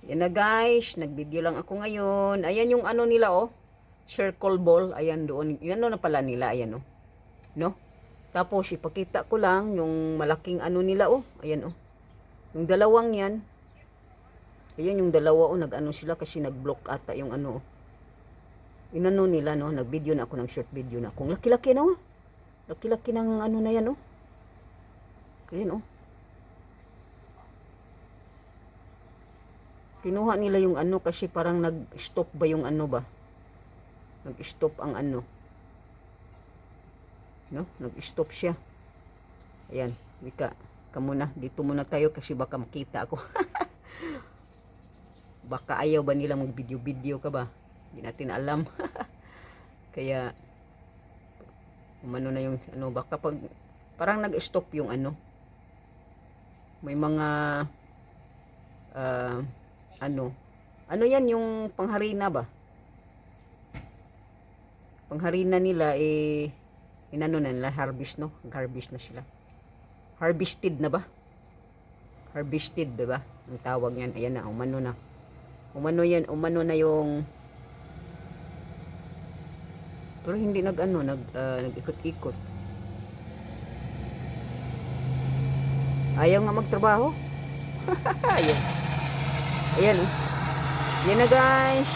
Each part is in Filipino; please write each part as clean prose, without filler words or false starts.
Yan na guys, nag-video lang ako ngayon. Ayan yung ano nila oh. Circle ball. Ayan doon. Yan na pala nila. Ayan oh. No? Tapos ipakita ko lang yung malaking ano nila oh. Ayan oh. Yung dalawang yan. Ayan yung dalawa oh. Nag-ano sila kasi nag-block ata yung ano oh. Inano nila no. Nag-video na ako ng short video na. Kung laki-laki na oh. Laki-laki ng ano na yan oh. Ayan oh. Kinuha nila yung ano kasi parang nag-stop ba yung ano ba? Nag-stop ang ano. No? Nag-stop siya. Ayan, Wika. Ka muna. Dito muna tayo kasi baka makita ako. Baka ayaw ba nila mag-video-video ka ba? Hindi natin alam. Kaya umano na yung ano baka pag parang nag-stop yung ano. May mga ano yan yung pangharina ba? Pangharina nila inano na nila, harvest no? Harvest na sila. Harvested na ba? Harvested, diba? Ang tawag niyan, ayan na, umano na. Umano na yung pero hindi nag-ikot-ikot. Ayaw nga magtrabaho. Ayan. Ayan oh. Yan na guys.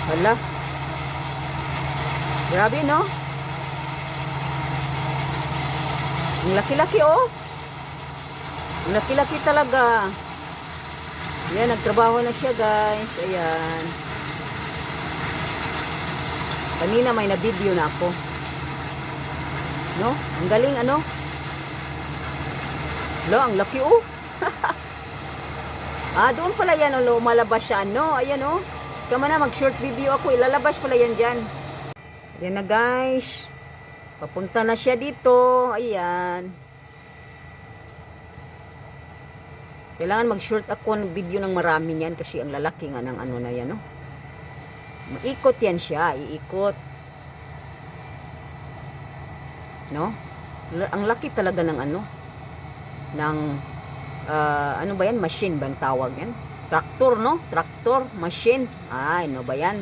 Hala. Grabe no? Ang laki-laki oh. Ang laki-laki talaga. Yan, nagtrabaho na siya guys. Ayan. Kanina may na-video na ako. No? Ang galing ano? Lo, ang laki oh. Doon pala yan oh, lumalabas siya no. Ayan oh. Kama na mag-short video ako, ilalabas pala yan diyan. Yan na guys. Papunta na siya dito. Ayan. Kailangan mag-short ako ng video ng marami niyan kasi ang lalaki nga ng ano na yan oh. Maikot yan siya, iikot. No? Ang laki talaga ng ano ng ano ba yan? Machine ba ang tawag yan? Traktor, no? Traktor, machine. Ano ba yan?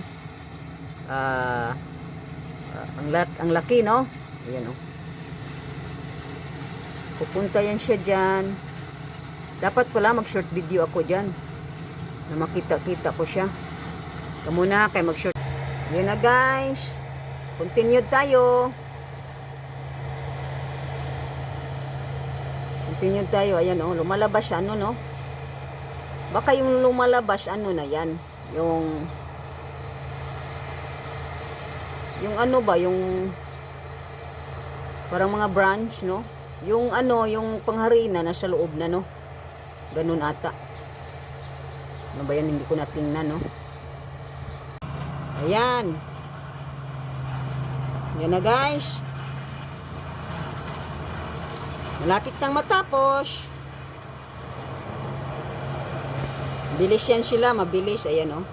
Ang laki, no? Ayan, oh. Pupunta yan siya dyan. Dapat pala mag-short video ako dyan. Na makita-kita ko siya. Kamuna kay mag-short. Ayan na, guys. Continue tayo. Continue tayo. Ayan oh, lumalabas ano no. Baka yung lumalabas ano na yan. Yung ano ba, yung parang mga branch no. Yung ano, yung pangharina nasa loob na no. Ganun ata. Ano ba yan? Hindi ko natingnan no. Ayan. Yan na guys. Malapit nang matapos. Bilis yan sila, mabilis. Ayan, oh.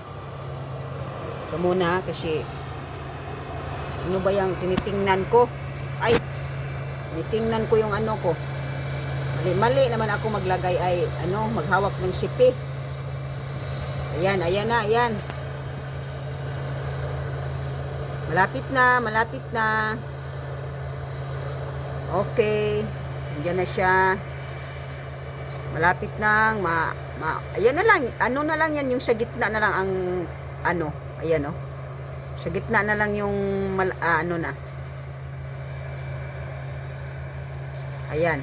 Ito muna, kasi ano ba yung tinitingnan ko? Ay, tinitingnan ko yung ano ko. Mali naman ako maglagay ay, ano, maghawak ng sipi. Ayan, ayan na, ayan. Malapit na. Okay. Diyan na siya. Malapit nang ayan na lang. Ano na lang yan, yung sa gitna na lang ang ano. Ayan oh. Sa gitna na lang yung ano na. Ayan.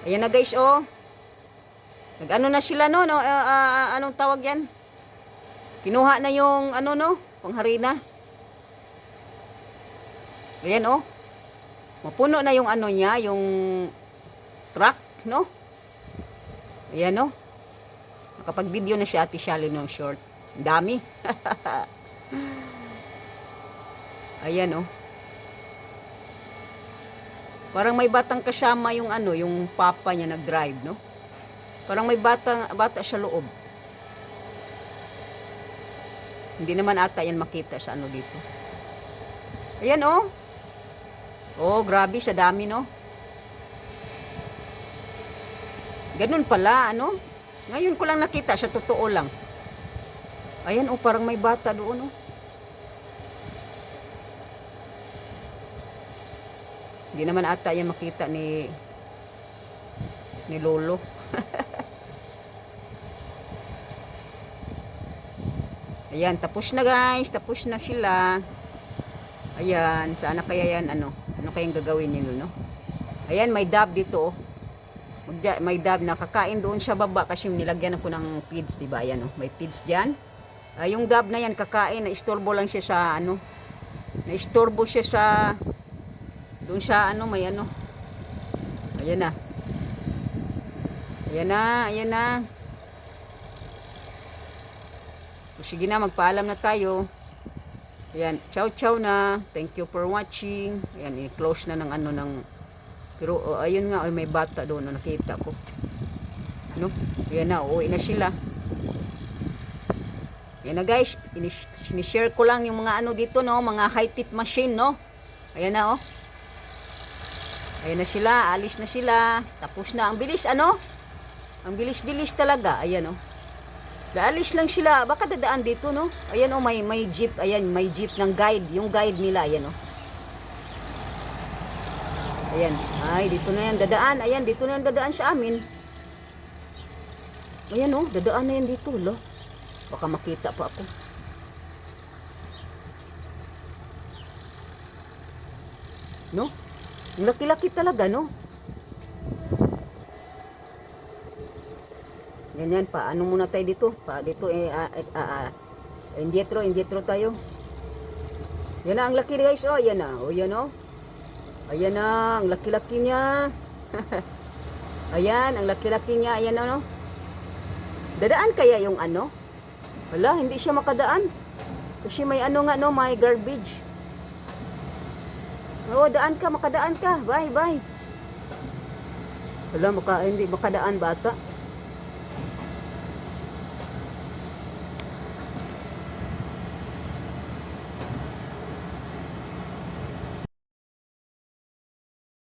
Ayan na guys oh. Nag-ano na sila no, anong tawag yan? Kinuha na yung ano no, pangharina. Ayan oh. Mapuno na yung ano niya, yung truck, no? Ayan, no? Nakapag-video na si Ate Shallow ng short. Dami. Ayan, oh. Parang may batang kasama yung ano, yung papa niya nag-drive, no? Parang may bata sa loob. Hindi naman ata yan makita sa ano dito. Ayan, oh. Oh, grabe, sa dami, no? Ganun pala, ano? Ngayon ko lang nakita, sa totoo lang. Ayan, oh, parang may bata doon, oh. Hindi naman ata yan makita ni Lolo. Ayan, tapos na guys, tapos na sila. Ayan, sana kaya yan, ano kayang gagawin nyo, no? Ayan, may dab dito, oh. May dab na kakain doon sa baba kasi nilagyan ako ng feeds, diba? Ayan, oh, may feeds dyan. Yung dab na yan, kakain, na-istorbo lang siya sa, ano, na-istorbo siya sa, doon sa, ano, may ano. Ayan na. Ayan na, ayan na. Sige na, magpaalam na tayo. Ayan, ciao na. Thank you for watching. Ayan, i-close na ng ano ng, pero ayun nga, may bata doon, nakita ko. No? Ayan na, uuwi na sila. Ayan na guys, sinishare ko lang yung mga ano dito, no, mga high-tech machine, no. Ayan na, oh. Ayan na sila, alis na sila. Tapos na, ang bilis, ano? Ang bilis-bilis talaga. Ayan, oh. Daalis lang sila, baka dadaan dito, no. Ayan, oh, may jeep, ayan, may jeep ng guide, yung guide nila, ayan, oh. Ayan, ay, dito na yan dadaan. Ayan, dito na yan dadaan sa amin. Ayan, oh, dadaan na yan dito, lo. Baka makita pa ako. No? Ang laki-laki talaga, no? Yan, paano muna tayo dito? Dito, indietro tayo. Yan na, ang laki guys, oh, yan na. Oh, yan, oh. Ayan na, ang laki-laki niya. Ayan, ang laki-laki niya. Ayan na, no? Dadaan kaya yung ano? Wala, hindi siya makadaan. Kasi may ano nga, no, may garbage. Oo, daan ka, makadaan ka. Bye. Wala, hindi makadaan bata.